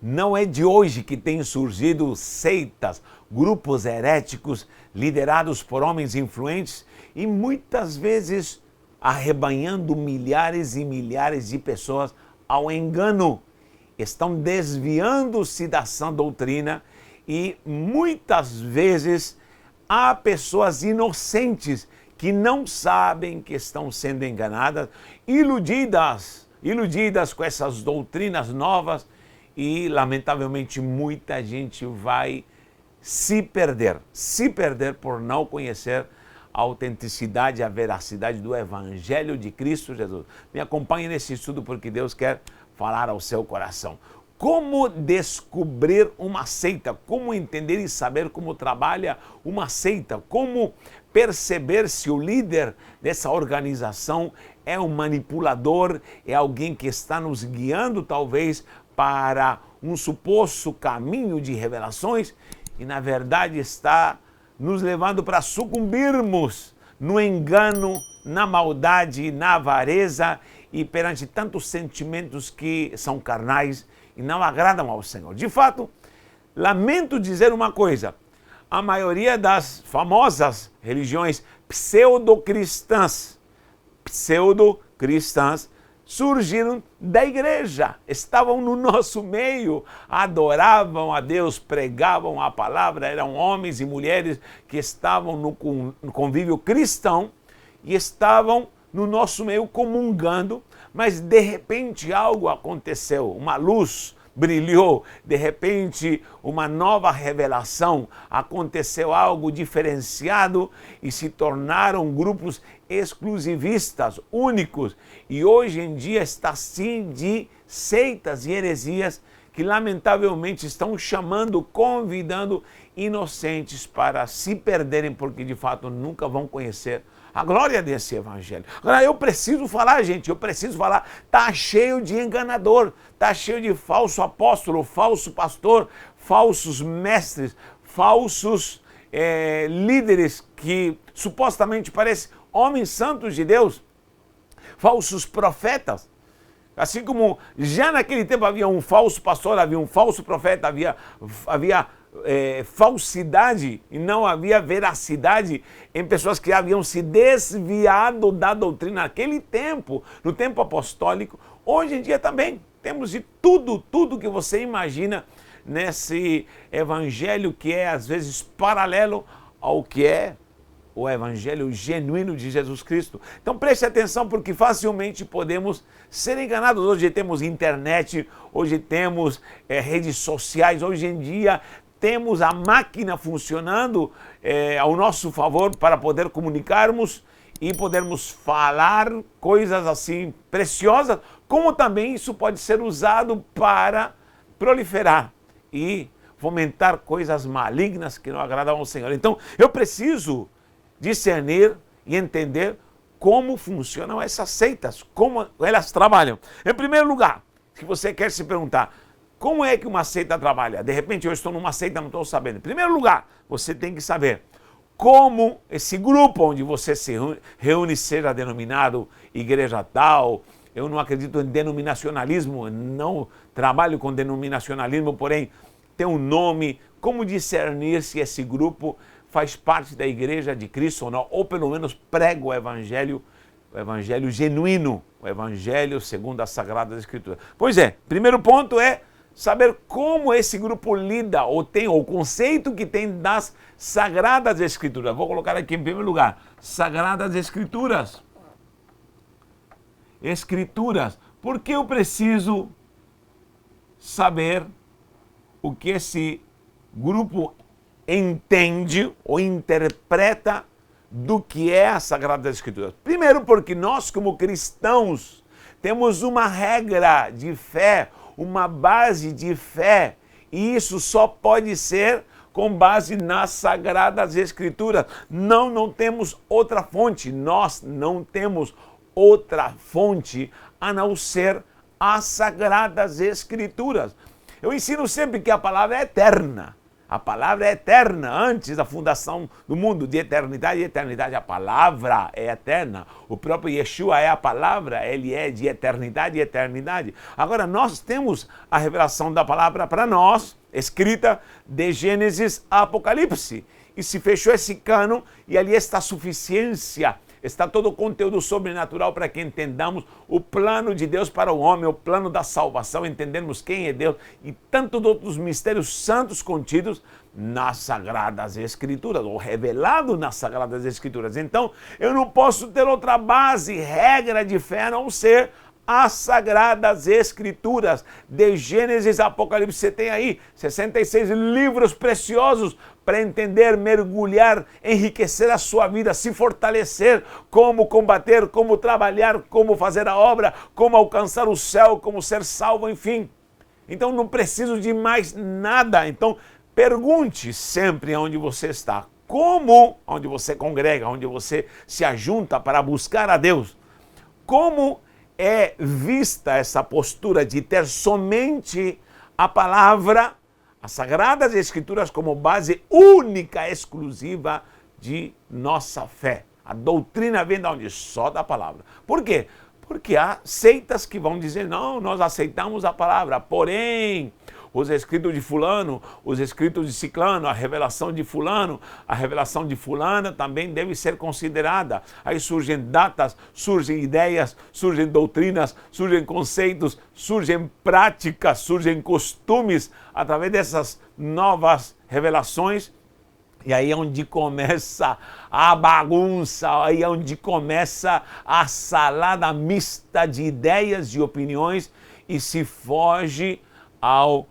Não é de hoje que têm surgido seitas, grupos heréticos liderados por homens influentes e muitas vezes arrebanhando milhares e milhares de pessoas ao engano. Estão desviando-se da sã doutrina e muitas vezes há pessoas inocentes que não sabem que estão sendo enganadas, iludidas com essas doutrinas novas e, lamentavelmente, muita gente vai se perder por não conhecer a autenticidade e a veracidade do Evangelho de Cristo Jesus. Me acompanhe nesse estudo porque Deus quer falar ao seu coração. Como descobrir uma seita? Como entender e saber como trabalha uma seita? Como perceber se o líder dessa organização é um manipulador, é alguém que está nos guiando talvez para um suposto caminho de revelações e na verdade está nos levando para sucumbirmos no engano, na maldade, na avareza e perante tantos sentimentos que são carnais e não agradam ao Senhor. De fato, lamento dizer uma coisa, a maioria das famosas religiões pseudo-cristãs surgiram da igreja, estavam no nosso meio, adoravam a Deus, pregavam a palavra, eram homens e mulheres que estavam no convívio cristão e estavam no nosso meio comungando, mas de repente algo aconteceu, uma luz brilhou, de repente uma nova revelação, aconteceu algo diferenciado e se tornaram grupos exclusivistas, únicos. E hoje em dia está sim de seitas e heresias que lamentavelmente estão chamando, convidando inocentes para se perderem porque de fato nunca vão conhecer a glória desse evangelho. Agora eu preciso falar, gente, tá cheio de enganador, tá cheio de falso apóstolo, falso pastor, falsos mestres, falsos líderes que supostamente parecem homens santos de Deus, falsos profetas. Assim como já naquele tempo havia um falso pastor, havia um falso profeta, havia falsidade e não havia veracidade em pessoas que haviam se desviado da doutrina naquele tempo, no tempo apostólico. Hoje em dia também temos de tudo que você imagina nesse evangelho que é às vezes paralelo ao que é o evangelho genuíno de Jesus Cristo. Então preste atenção porque facilmente podemos ser enganados. Hoje temos internet, hoje temos redes sociais, hoje em dia temos a máquina funcionando ao nosso favor para poder comunicarmos e podermos falar coisas assim preciosas, como também isso pode ser usado para proliferar e fomentar coisas malignas que não agradam ao Senhor. Então eu preciso discernir e entender como funcionam essas seitas, como elas trabalham. Em primeiro lugar, se você quer se perguntar, como é que uma seita trabalha? De repente eu estou numa seita, não estou sabendo. Em primeiro lugar, você tem que saber como esse grupo onde você se reúne seja denominado igreja tal. Eu não acredito em denominacionalismo, não trabalho com denominacionalismo, porém tem um nome. Como discernir se esse grupo faz parte da igreja de Cristo ou não, ou pelo menos prega o evangelho genuíno, o evangelho segundo as Sagradas Escrituras. Pois é, primeiro ponto é saber como esse grupo lida ou tem o conceito que tem das Sagradas Escrituras. Vou colocar aqui em primeiro lugar, Sagradas Escrituras. Escrituras. Por que eu preciso saber o que esse grupo entende ou interpreta do que é a Sagrada Escritura? Primeiro porque nós como cristãos temos uma regra de fé, uma base de fé, e isso só pode ser com base nas Sagradas Escrituras. Não temos outra fonte, nós não temos outra fonte a não ser as Sagradas Escrituras. Eu ensino sempre que a palavra é eterna. A palavra é eterna, antes da fundação do mundo, de eternidade e eternidade. A palavra é eterna. O próprio Yeshua é a palavra, ele é de eternidade e eternidade. Agora, nós temos a revelação da palavra para nós, escrita de Gênesis a Apocalipse. E se fechou esse cano, e ali está a suficiência, está todo o conteúdo sobrenatural para que entendamos o plano de Deus para o homem, o plano da salvação, entendermos quem é Deus e tantos outros mistérios santos contidos nas Sagradas Escrituras, ou revelado nas Sagradas Escrituras. Então, eu não posso ter outra base, regra de fé, a não ser as Sagradas Escrituras, de Gênesis a Apocalipse. Você tem aí 66 livros preciosos para entender, mergulhar, enriquecer a sua vida, se fortalecer, como combater, como trabalhar, como fazer a obra, como alcançar o céu, como ser salvo, enfim. Então não preciso de mais nada. Então pergunte sempre onde você está, como, onde você congrega, onde você se ajunta para buscar a Deus, como é vista essa postura de ter somente a palavra, as Sagradas Escrituras como base única, exclusiva de nossa fé. A doutrina vem de onde? Só da palavra. Por quê? Porque há seitas que vão dizer, não, nós aceitamos a palavra, porém, os escritos de fulano, os escritos de ciclano, a revelação de fulano, a revelação de fulana também deve ser considerada. Aí surgem datas, surgem ideias, surgem doutrinas, surgem conceitos, surgem práticas, surgem costumes através dessas novas revelações. E aí é onde começa a bagunça, aí é onde começa a salada mista de ideias, de opiniões, e se foge ao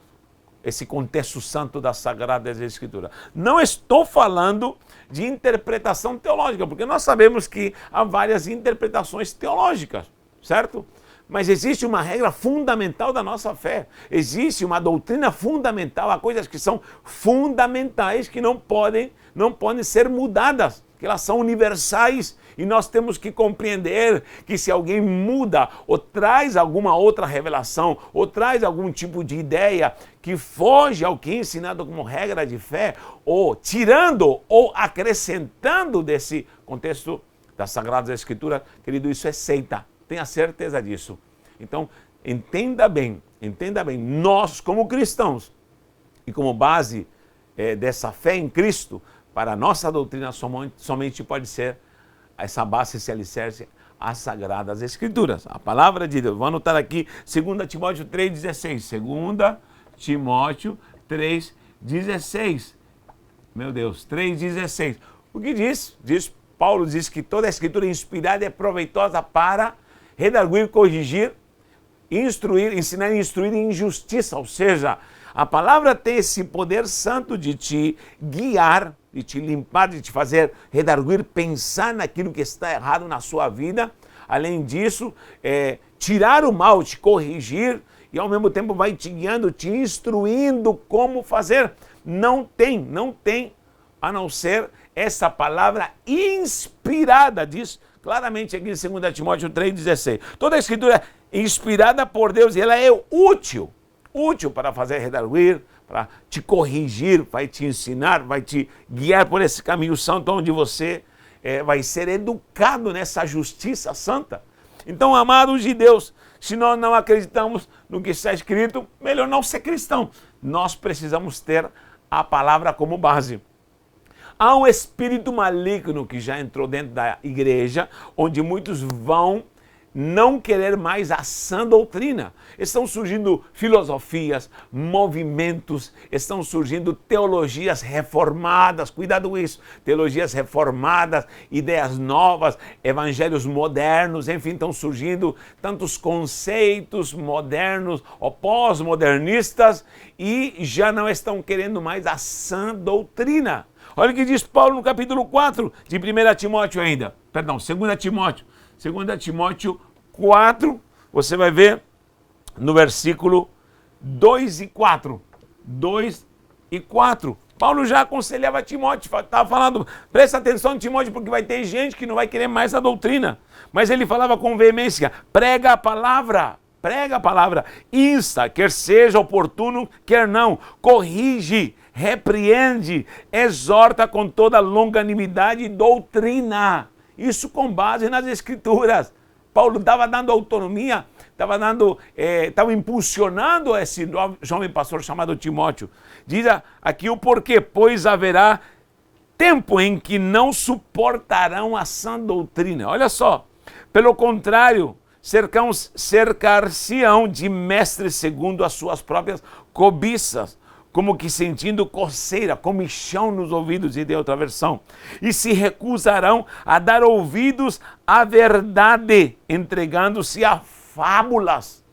esse contexto santo das Sagradas Escrituras. Não estou falando de interpretação teológica, porque nós sabemos que há várias interpretações teológicas, certo? Mas existe uma regra fundamental da nossa fé. Existe uma doutrina fundamental, há coisas que são fundamentais que não podem ser mudadas, que elas são universais. E nós temos que compreender que se alguém muda ou traz alguma outra revelação ou traz algum tipo de ideia que foge ao que é ensinado como regra de fé, ou tirando ou acrescentando desse contexto das Sagradas Escrituras, querido, isso é seita. Tenha certeza disso. Então, entenda bem, nós como cristãos e como base dessa fé em Cristo, para a nossa doutrina somente pode ser essa base, esse alicerce, as Sagradas Escrituras, a palavra de Deus. Vou anotar aqui 2 Timóteo 3,16. 2 Timóteo 3,16. Meu Deus, 3,16. O que diz? Paulo diz que toda a Escritura inspirada é proveitosa para redarguir, corrigir, instruir, ensinar e instruir em justiça. Ou seja, a palavra tem esse poder santo de te guiar, de te limpar, de te fazer redarguir, pensar naquilo que está errado na sua vida. Além disso, tirar o mal, te corrigir e ao mesmo tempo vai te guiando, te instruindo como fazer. Não tem a não ser essa palavra inspirada, diz claramente aqui em 2 Timóteo 3,16. Toda a Escritura é inspirada por Deus e ela é útil para fazer redarguir, para te corrigir, vai te ensinar, vai te guiar por esse caminho santo onde você vai ser educado nessa justiça santa. Então, amados de Deus, se nós não acreditamos no que está escrito, melhor não ser cristão. Nós precisamos ter a palavra como base. Há um espírito maligno que já entrou dentro da igreja, onde muitos vão não querer mais a sã doutrina. Estão surgindo filosofias, movimentos, estão surgindo teologias reformadas, cuidado com isso, teologias reformadas, ideias novas, evangelhos modernos, enfim, estão surgindo tantos conceitos modernos ou pós-modernistas e já não estão querendo mais a sã doutrina. Olha o que diz Paulo no capítulo 4 de 1 Timóteo ainda, perdão, 2 Timóteo. 2 Timóteo 4, você vai ver no versículo 2 e 4. 2 e 4. Paulo já aconselhava Timóteo, estava falando, presta atenção Timóteo, porque vai ter gente que não vai querer mais a doutrina. Mas ele falava com veemência, prega a palavra, insta, quer seja oportuno, quer não, corrige, repreende, exorta com toda longanimidade e doutrina. Isso com base nas Escrituras. Paulo estava dando autonomia, estava impulsionando esse jovem pastor chamado Timóteo. Diz aqui o porquê, pois haverá tempo em que não suportarão a sã doutrina. Olha só, pelo contrário, cercar-se-ão de mestres segundo as suas próprias cobiças, como que sentindo coceira, comichão nos ouvidos, e de outra versão, e se recusarão a dar ouvidos à verdade, entregando-se a fábulas.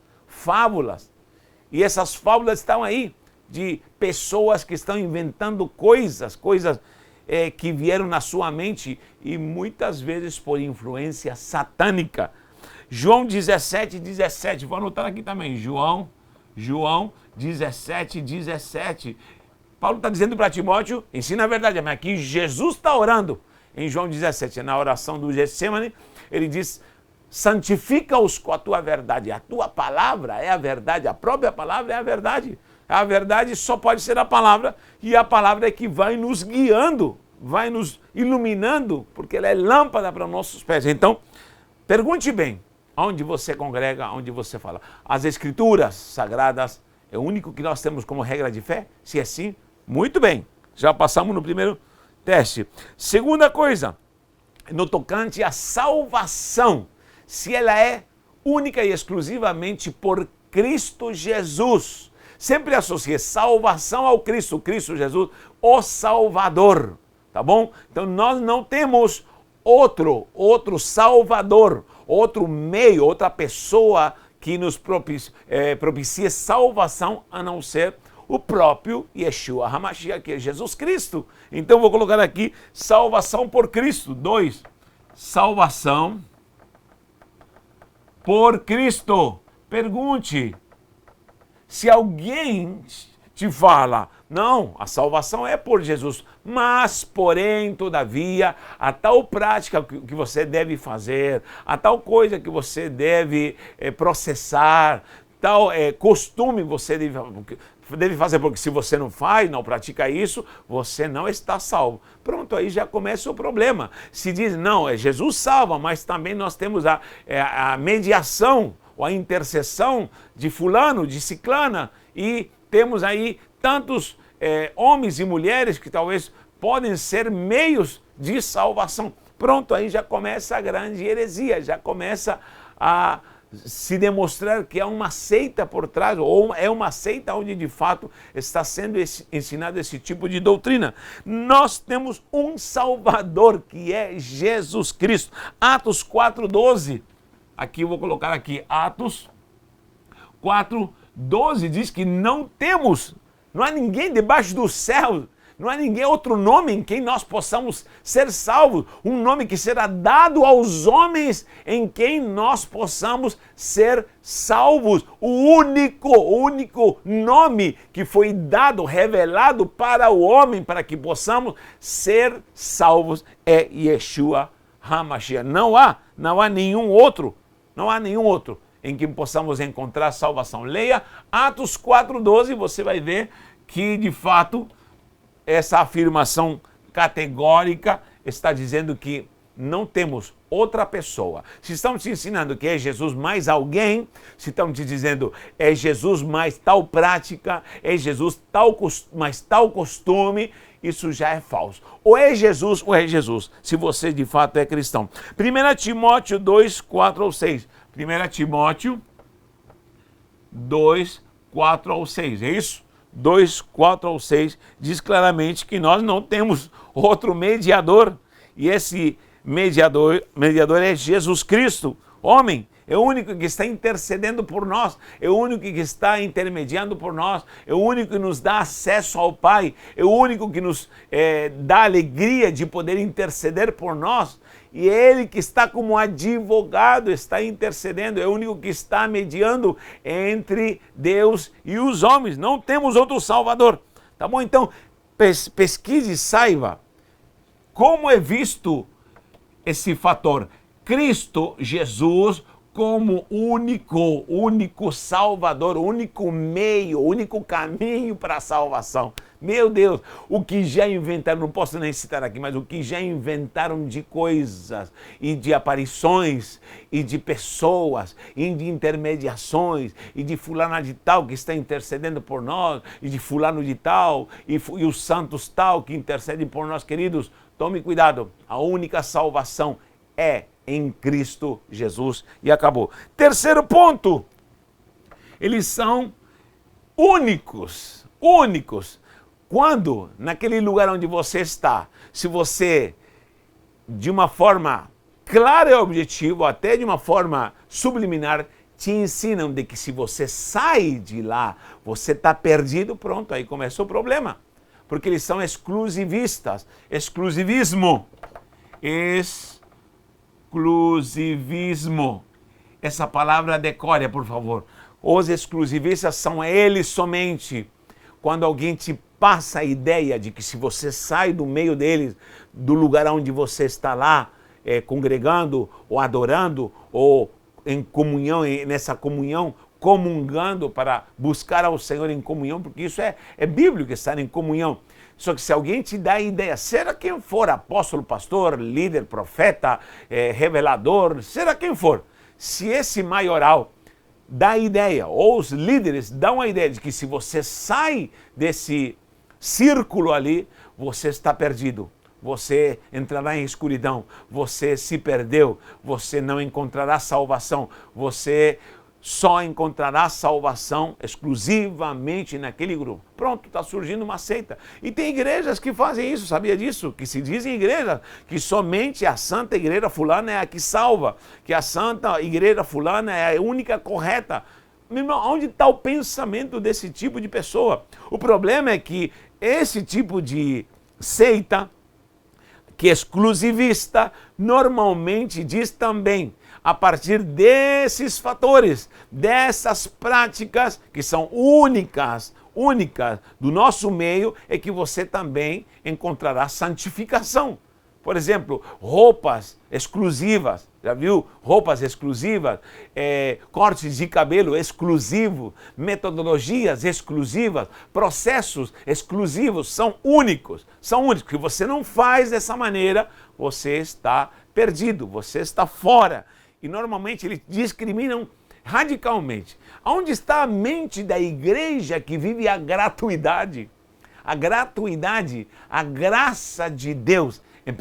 E essas fábulas estão aí, de pessoas que estão inventando coisas que vieram na sua mente e muitas vezes por influência satânica. João 17:17, vou anotar aqui também, João 17:17. Paulo está dizendo para Timóteo, ensina a verdade, mas aqui Jesus está orando. Em João 17, na oração do Getsemane, ele diz, santifica-os com a tua verdade. A tua palavra é a verdade, a própria palavra é a verdade. A verdade só pode ser a palavra, e a palavra é que vai nos guiando, vai nos iluminando, porque ela é lâmpada para os nossos pés. Então, pergunte bem, onde você congrega, onde você fala. As Escrituras Sagradas é o único que nós temos como regra de fé? Se é sim, muito bem. Já passamos no primeiro teste. Segunda coisa, no tocante à salvação, se ela é única e exclusivamente por Cristo Jesus. Sempre associe salvação ao Cristo Jesus, o Salvador, tá bom? Então nós não temos outro Salvador, outro meio, outra pessoa que nos propicie salvação, a não ser o próprio Yeshua HaMashiach, que é Jesus Cristo. Então vou colocar aqui salvação por Cristo. 2, salvação por Cristo. Pergunte, se alguém te fala, não, a salvação é por Jesus, mas, porém, todavia, a tal prática que você deve fazer, a tal coisa que você deve processar, tal costume você deve fazer, porque se você não faz, não pratica isso, você não está salvo. Pronto, aí já começa o problema. Se diz, não, Jesus salva, mas também nós temos a mediação, ou a intercessão de fulano, de ciclana, e temos aí tantos homens e mulheres que talvez podem ser meios de salvação. Pronto, aí já começa a grande heresia, já começa a se demonstrar que há uma seita por trás, ou é uma seita onde de fato está sendo ensinado esse tipo de doutrina. Nós temos um Salvador, que é Jesus Cristo. Atos 4:12. Aqui eu vou colocar aqui, Atos 4:12 diz que não há ninguém debaixo do céu, não há ninguém, outro nome em quem nós possamos ser salvos, um nome que será dado aos homens em quem nós possamos ser salvos. O único nome que foi dado, revelado para o homem, para que possamos ser salvos, é Yeshua HaMashiach. Não há nenhum outro em que possamos encontrar salvação. Leia Atos 4:12 e você vai ver que, de fato, essa afirmação categórica está dizendo que não temos outra pessoa. Se estão te ensinando que é Jesus mais alguém, se estão te dizendo é Jesus mais tal prática, é Jesus mais tal costume, isso já é falso. Ou é Jesus, se você de fato é cristão. 1 Timóteo 2:4-6. 1 Timóteo 2:4-6, é isso? 2:4-6 diz claramente que nós não temos outro mediador, e esse mediador é Jesus Cristo, homem. É o único que está intercedendo por nós, é o único que está intermediando por nós, é o único que nos dá acesso ao Pai, é o único que nos dá a alegria de poder interceder por nós. E é Ele que está como advogado, está intercedendo, é o único que está mediando entre Deus e os homens. Não temos outro Salvador. Tá bom? Então, pesquise e saiba como é visto esse fator. Cristo Jesus como único Salvador, único meio, único caminho para a salvação. Meu Deus, o que já inventaram, não posso nem citar aqui, mas o que já inventaram de coisas e de aparições e de pessoas e de intermediações e de fulano de tal que está intercedendo por nós e de fulano de tal e os santos tal que intercedem por nós, queridos, tome cuidado, a única salvação é em Cristo Jesus e acabou. Terceiro ponto, eles são únicos. Quando, naquele lugar onde você está, se você, de uma forma clara e objetiva, até de uma forma subliminar, te ensinam de que se você sai de lá, você está perdido, pronto, aí começa o problema. Porque eles são exclusivistas. Exclusivismo. Exclusivismo. Essa palavra decore, por favor. Os exclusivistas são eles somente. Quando alguém te passa a ideia de que se você sai do meio deles, do lugar onde você está lá, congregando, ou adorando, ou em comunhão, nessa comunhão, comungando para buscar ao Senhor em comunhão, porque isso é bíblico, estar em comunhão. Só que se alguém te dá a ideia, seja quem for, apóstolo, pastor, líder, profeta, revelador, seja quem for, se esse maioral dá a ideia, ou os líderes dão a ideia de que se você sai desse círculo ali, você está perdido. Você entrará em escuridão, você se perdeu, você não encontrará salvação, você só encontrará salvação exclusivamente naquele grupo. Pronto, está surgindo uma seita. E tem igrejas que fazem isso, sabia disso? Que se dizem igrejas, que somente a Santa Igreja Fulana é a que salva, que a Santa Igreja Fulana é a única correta. Meu irmão, onde está o pensamento desse tipo de pessoa? O problema é que esse tipo de seita, que é exclusivista, normalmente diz também, a partir desses fatores, dessas práticas que são únicas do nosso meio, é que você também encontrará santificação. Por exemplo, roupas exclusivas, já viu? Roupas exclusivas, cortes de cabelo exclusivo, metodologias exclusivas, processos exclusivos, são únicos. Que você não faz dessa maneira, você está perdido, você está fora. E normalmente eles discriminam radicalmente. Onde está a mente da igreja que vive a gratuidade? A gratuidade, a graça de Deus. Em 1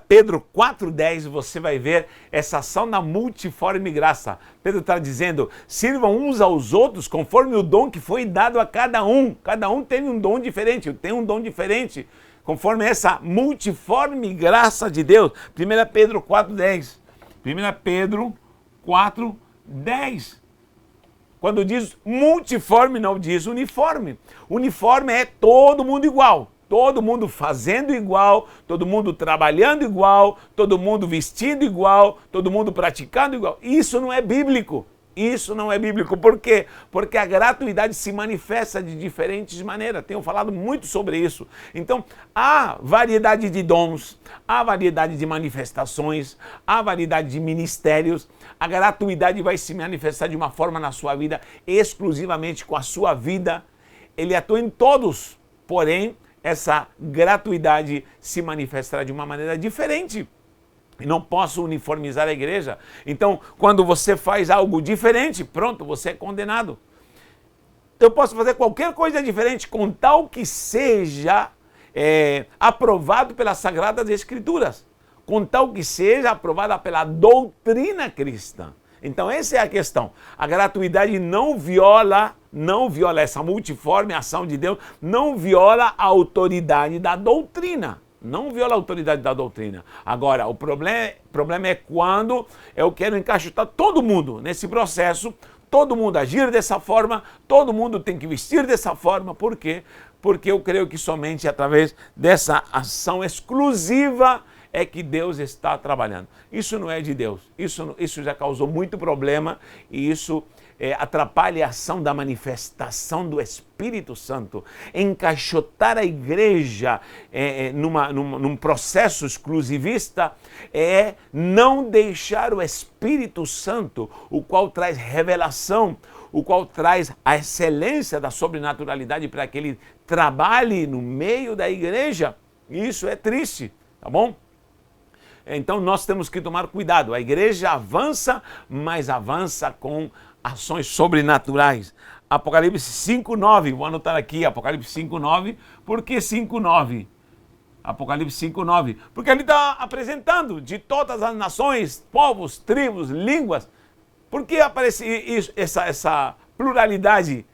Pedro 4,10 você vai ver essa ação da multiforme graça. Pedro está dizendo, sirvam uns aos outros conforme o dom que foi dado a cada um. Cada um tem um dom diferente, eu tenho um dom diferente. Conforme essa multiforme graça de Deus. 1 Pedro 4,10. 1 Pedro 4,10. Quando diz multiforme, não diz uniforme. Uniforme é todo mundo igual. Todo mundo fazendo igual, todo mundo trabalhando igual, todo mundo vestindo igual, todo mundo praticando igual. Isso não é bíblico. Isso não é bíblico. Por quê? Porque a gratuidade se manifesta de diferentes maneiras. Tenho falado muito sobre isso. Então, há variedade de dons, há variedade de manifestações, há variedade de ministérios. A gratuidade vai se manifestar de uma forma na sua vida, exclusivamente com a sua vida. Ele atua em todos, porém, essa gratuidade se manifestará de uma maneira diferente. E não posso uniformizar a igreja. Então, quando você faz algo diferente, pronto, você é condenado. Eu posso fazer qualquer coisa diferente, com tal que seja aprovado pelas Sagradas Escrituras. Com tal que seja aprovada pela doutrina cristã. Então, essa é a questão. A gratuidade não viola essa multiforme ação de Deus, não viola a autoridade da doutrina. Não viola a autoridade da doutrina. Agora, o problema é quando eu quero encaixotar todo mundo nesse processo, todo mundo agir dessa forma, todo mundo tem que vestir dessa forma. Por quê? Porque eu creio que somente através dessa ação exclusiva é que Deus está trabalhando. Isso não é de Deus. Isso já causou muito problema e isso atrapalhe a ação da manifestação do Espírito Santo. Encaixotar a igreja num processo exclusivista é não deixar o Espírito Santo, o qual traz revelação, o qual traz a excelência da sobrenaturalidade para que ele trabalhe no meio da igreja. Isso é triste, tá bom? Então nós temos que tomar cuidado. A igreja avança, mas avança com ações sobrenaturais. Apocalipse 5:9, vou anotar aqui, Apocalipse 5:9. Por que 5:9? Apocalipse 5:9. Porque ele está apresentando de todas as nações, povos, tribos, línguas. Por que aparece essa pluralidade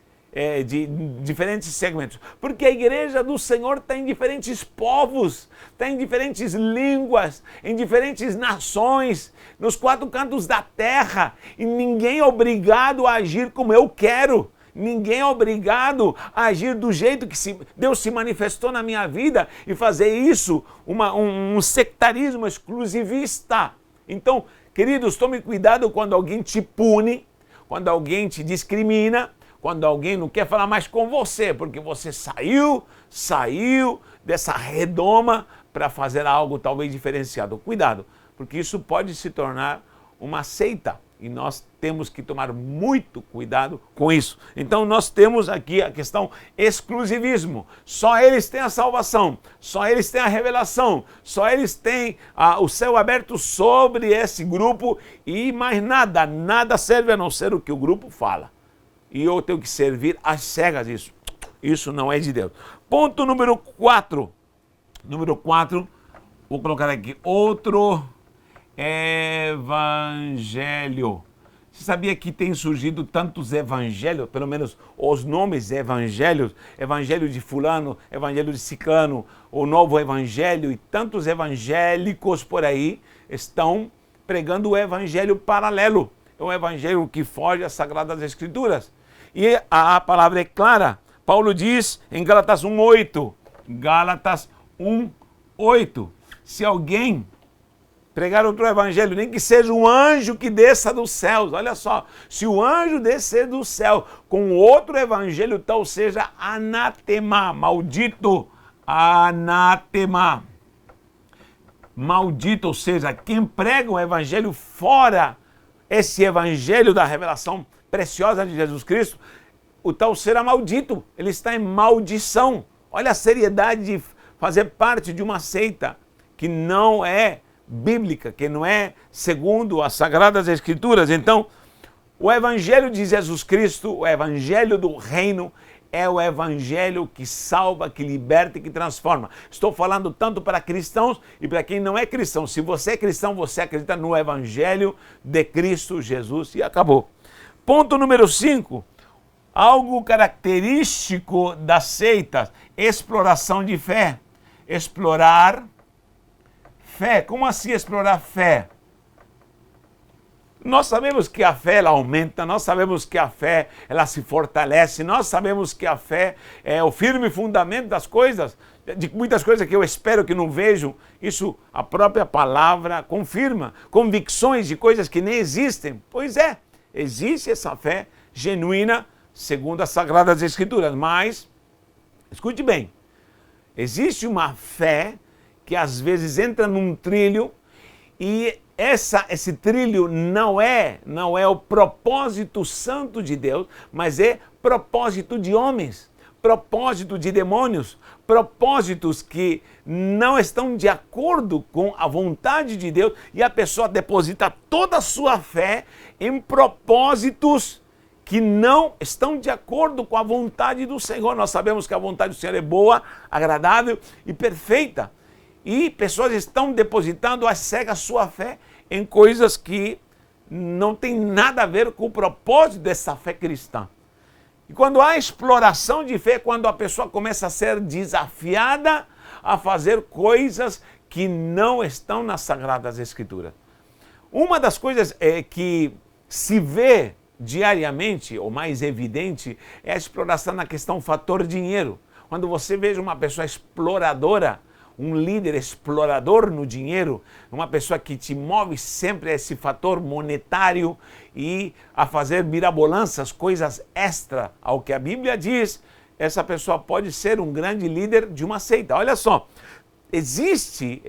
de diferentes segmentos? Porque a igreja do Senhor está em diferentes povos, está em diferentes línguas, em diferentes nações, nos 4 cantos da terra. E ninguém é obrigado a agir como eu quero. Ninguém é obrigado a agir do jeito que Deus se manifestou na minha vida e fazer isso um sectarismo exclusivista. Então, queridos, tome cuidado quando alguém te pune, quando alguém te discrimina, quando alguém não quer falar mais com você, porque você saiu dessa redoma para fazer algo talvez diferenciado. Cuidado, porque isso pode se tornar uma seita e nós temos que tomar muito cuidado com isso. Então nós temos aqui a questão exclusivismo. Só eles têm a salvação, só eles têm a revelação, só eles têm o céu aberto sobre esse grupo e mais nada serve a não ser o que o grupo fala. E eu tenho que servir às cegas isso. Isso não é de Deus. Ponto número 4. Número 4, vou colocar aqui, outro evangelho. Você sabia que tem surgido tantos evangelhos, pelo menos os nomes evangelhos, evangelho de fulano, evangelho de ciclano, o novo evangelho, e tantos evangélicos por aí estão pregando o evangelho paralelo. É um evangelho que foge às Sagradas Escrituras. E a palavra é clara. Paulo diz em Gálatas 1:8, Gálatas 1:8, se alguém pregar outro evangelho, nem que seja um anjo que desça dos céus, olha só, se o anjo descer do céu com outro evangelho, tal seja anatema, maldito, anatema, maldito, ou seja, quem prega um evangelho fora esse evangelho da revelação preciosa de Jesus Cristo, o tal será maldito, ele está em maldição. Olha a seriedade de fazer parte de uma seita que não é bíblica, que não é segundo as Sagradas Escrituras. Então, o evangelho de Jesus Cristo, o evangelho do reino, é o evangelho que salva, que liberta e que transforma. Estou falando tanto para cristãos e para quem não é cristão. Se você é cristão, você acredita no evangelho de Cristo Jesus e acabou. Ponto número 5. Algo característico das seitas, exploração de fé. Explorar fé. Como assim explorar fé? Nós sabemos que a fé ela aumenta, nós sabemos que a fé ela se fortalece, nós sabemos que a fé é o firme fundamento das coisas, de muitas coisas que eu espero que não vejo. Isso a própria palavra confirma. Convicções de coisas que nem existem. Pois é, existe essa fé genuína segundo as Sagradas Escrituras, mas, escute bem, existe uma fé que às vezes entra num trilho e esse trilho não é o propósito santo de Deus, mas é propósito de homens, propósito de demônios, propósitos que não estão de acordo com a vontade de Deus, e a pessoa deposita toda a sua fé em propósitos que não estão de acordo com a vontade do Senhor. Nós sabemos que a vontade do Senhor é boa, agradável e perfeita. E pessoas estão depositando às cegas sua fé em coisas que não tem nada a ver com o propósito dessa fé cristã. E quando há exploração de fé, quando a pessoa começa a ser desafiada a fazer coisas que não estão nas Sagradas Escrituras. Uma das coisas que se vê diariamente, ou mais evidente, é a exploração na questão fator dinheiro. Quando você veja uma pessoa exploradora, um líder explorador no dinheiro, uma pessoa que te move sempre a esse fator monetário e a fazer mirabolanças, coisas extra ao que a Bíblia diz, essa pessoa pode ser um grande líder de uma seita. Olha só, existe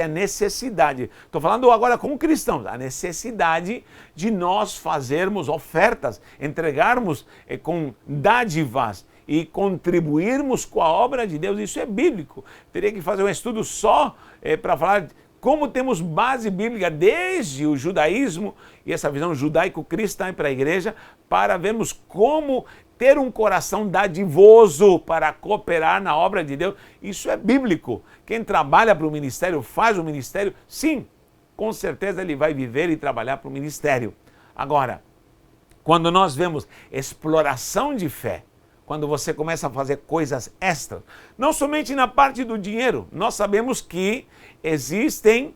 a necessidade, estou falando agora como cristãos, a necessidade de nós fazermos ofertas, entregarmos com dádivas e contribuirmos com a obra de Deus. Isso é bíblico. Teria que fazer um estudo só para falar como temos base bíblica desde o judaísmo e essa visão judaico-cristã para a igreja, para vermos como ter um coração dadivoso para cooperar na obra de Deus. Isso é bíblico. Quem trabalha para o ministério, faz o ministério, sim, com certeza ele vai viver e trabalhar para o ministério. Agora, quando nós vemos exploração de fé, quando você começa a fazer coisas extras, não somente na parte do dinheiro, nós sabemos que existem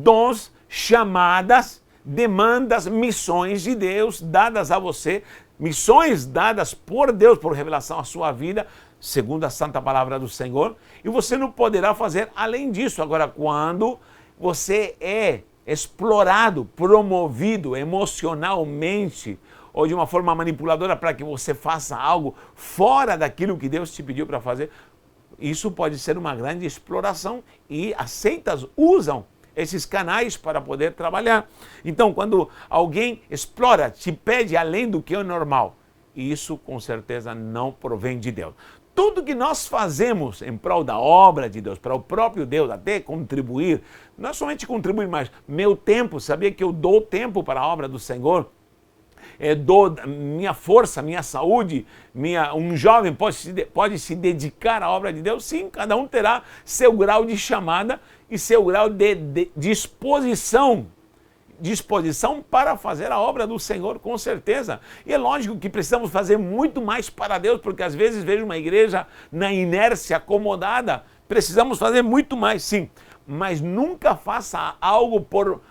dons, chamadas, demandas, missões de Deus dadas a você, missões dadas por Deus, por revelação à sua vida, segundo a santa palavra do Senhor, e você não poderá fazer além disso. Agora, quando você é explorado, promovido emocionalmente, ou de uma forma manipuladora para que você faça algo fora daquilo que Deus te pediu para fazer, isso pode ser uma grande exploração e as seitas usam esses canais para poder trabalhar. Então, quando alguém explora, te pede além do que é normal, isso com certeza não provém de Deus. Tudo que nós fazemos em prol da obra de Deus, para o próprio Deus, até contribuir, não é somente contribuir, mas meu tempo, sabia que eu dou tempo para a obra do Senhor? Dou minha força, minha saúde, um jovem pode se dedicar à obra de Deus? Sim, cada um terá seu grau de chamada e seu grau de disposição para fazer a obra do Senhor, com certeza. E é lógico que precisamos fazer muito mais para Deus, porque às vezes vejo uma igreja na inércia, acomodada. Precisamos fazer muito mais, sim, mas nunca faça algo por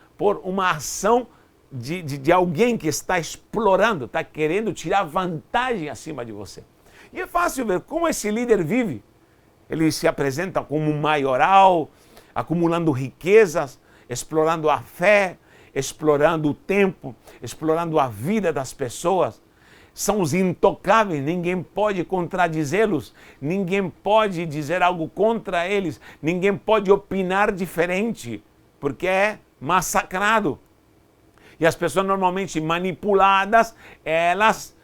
uma ação de alguém que está explorando, está querendo tirar vantagem acima de você. E é fácil ver como esse líder vive. Ele se apresenta como um maioral, acumulando riquezas, explorando a fé, explorando o tempo, explorando a vida das pessoas. São os intocáveis, ninguém pode contradizê-los, ninguém pode dizer algo contra eles, ninguém pode opinar diferente, porque é massacrado. E as pessoas normalmente manipuladas, elas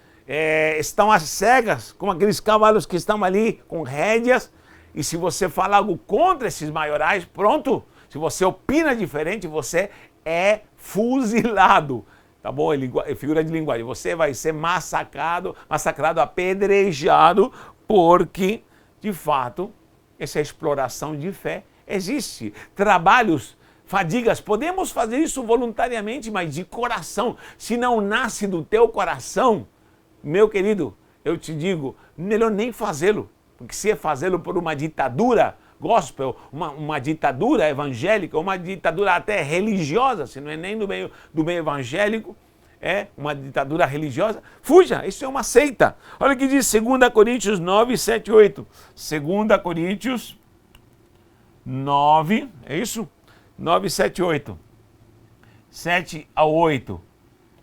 estão às cegas, como aqueles cavalos que estão ali com rédeas, e se você falar algo contra esses maiorais, pronto, se você opina diferente, você é fuzilado, tá bom? Figura de linguagem, você vai ser massacrado, apedrejado, porque, de fato, essa exploração de fé existe. Trabalhos, fadigas, podemos fazer isso voluntariamente, mas de coração. Se não nasce do teu coração, meu querido, eu te digo, melhor nem fazê-lo. Porque se é fazê-lo por uma ditadura gospel, uma ditadura evangélica, uma ditadura até religiosa, se não é nem do meio evangélico, é uma ditadura religiosa, fuja, isso é uma seita. Olha o que diz 2 Coríntios 9, 7, 8. 2 Coríntios 9, é isso? 9, 7, 8. 7 a 8.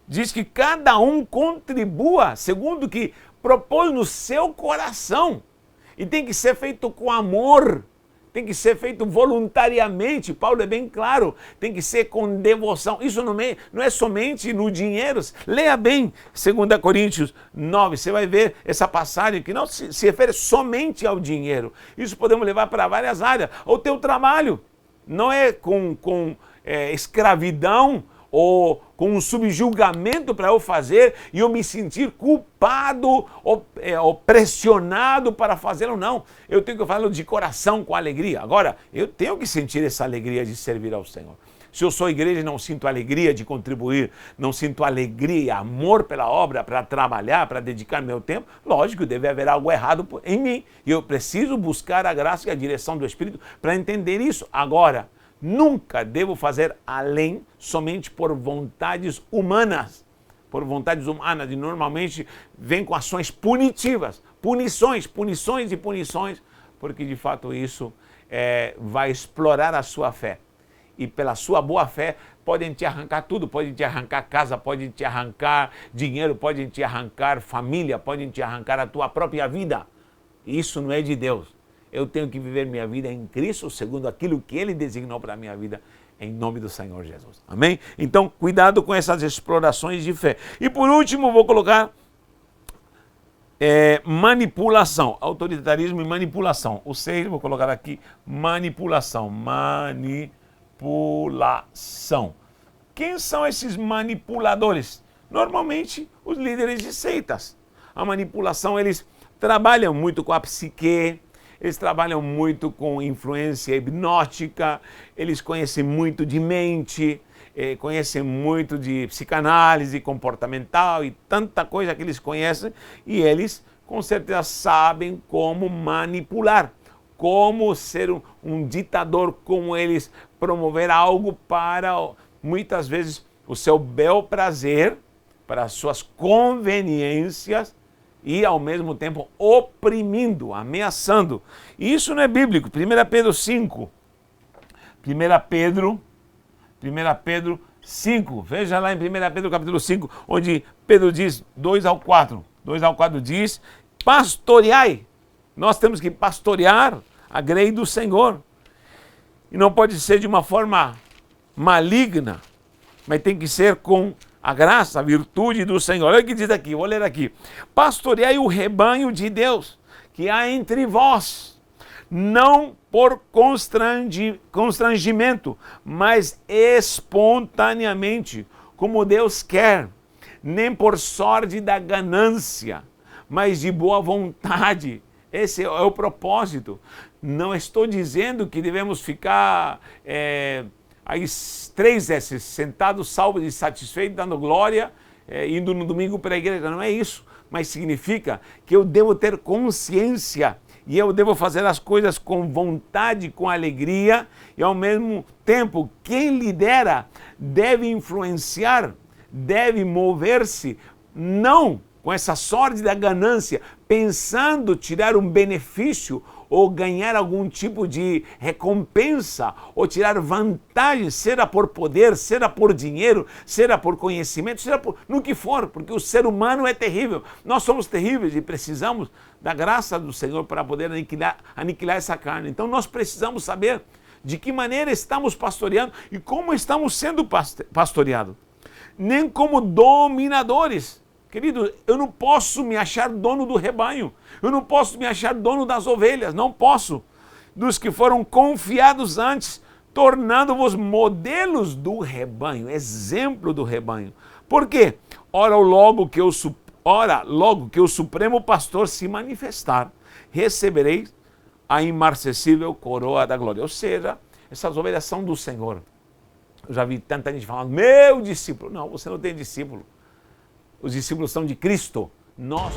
Diz que cada um contribua segundo o que propôs no seu coração. E tem que ser feito com amor. Tem que ser feito voluntariamente. Paulo é bem claro. Tem que ser com devoção. Isso não é somente no dinheiro. Leia bem 2 Coríntios 9. Você vai ver essa passagem que não se refere somente ao dinheiro. Isso podemos levar para várias áreas. O teu trabalho. Não é com escravidão ou com um subjugamento para eu fazer e eu me sentir culpado ou pressionado para fazê-lo, não. Eu tenho que fazê-lo de coração, com alegria. Agora, eu tenho que sentir essa alegria de servir ao Senhor. Se eu sou igreja e não sinto alegria de contribuir, não sinto alegria e amor pela obra, para trabalhar, para dedicar meu tempo, lógico, deve haver algo errado em mim. E eu preciso buscar a graça e a direção do Espírito para entender isso. Agora, nunca devo fazer além somente por vontades humanas. Por vontades humanas, e normalmente vem com ações punitivas. Punições, porque de fato isso vai explorar a sua fé. E pela sua boa fé, podem te arrancar tudo, podem te arrancar casa, podem te arrancar dinheiro, podem te arrancar família, podem te arrancar a tua própria vida. Isso não é de Deus. Eu tenho que viver minha vida em Cristo, segundo aquilo que Ele designou para a minha vida, em nome do Senhor Jesus. Amém? Então, cuidado com essas explorações de fé. E por último, vou colocar manipulação, autoritarismo e manipulação. O 6, vou colocar aqui, manipulação. Manipulação. Quem são esses manipuladores? Normalmente, os líderes de seitas. A manipulação, eles trabalham muito com a psique, eles trabalham muito com influência hipnótica, eles conhecem muito de mente, conhecem muito de psicanálise comportamental e tanta coisa que eles conhecem, e eles com certeza sabem como manipular, como ser um ditador, como eles promover algo para, muitas vezes, o seu bel prazer, para as suas conveniências, e ao mesmo tempo oprimindo, ameaçando. E isso não é bíblico. 1 Pedro 5. 1 Pedro 5. Veja lá em 1 Pedro capítulo 5, onde Pedro diz, 2 ao 4. 2 ao 4 diz, pastoreai. Nós temos que pastorear a grei do Senhor. E não pode ser de uma forma maligna, mas tem que ser com a graça, a virtude do Senhor. Olha o que diz aqui, vou ler aqui. Pastoreai o rebanho de Deus que há entre vós, não por constrangimento, mas espontaneamente, como Deus quer, nem por sorte da ganância, mas de boa vontade. Esse é o propósito. Não estou dizendo que devemos ficar aí 3 S, sentado, salvo e satisfeito, dando glória, indo no domingo para a igreja. Não é isso, mas significa que eu devo ter consciência e eu devo fazer as coisas com vontade, com alegria, e ao mesmo tempo, quem lidera deve influenciar, deve mover-se, não com essa sorte da ganância, pensando tirar um benefício ou ganhar algum tipo de recompensa, ou tirar vantagem, seja por poder, seja por dinheiro, seja por conhecimento, seja por no que for, porque o ser humano é terrível. Nós somos terríveis e precisamos da graça do Senhor para poder aniquilar essa carne. Então nós precisamos saber de que maneira estamos pastoreando e como estamos sendo pastoreados. Nem como dominadores. Querido, eu não posso me achar dono do rebanho, eu não posso me achar dono das ovelhas, não posso. Dos que foram confiados antes, tornando-vos modelos do rebanho, exemplo do rebanho. Por quê? Ora logo que o Supremo Pastor se manifestar, recebereis a imarcessível coroa da glória. Ou seja, essas ovelhas são do Senhor. Eu já vi tanta gente falando, meu discípulo. Não, você não tem discípulo. Os discípulos são de Cristo. Nós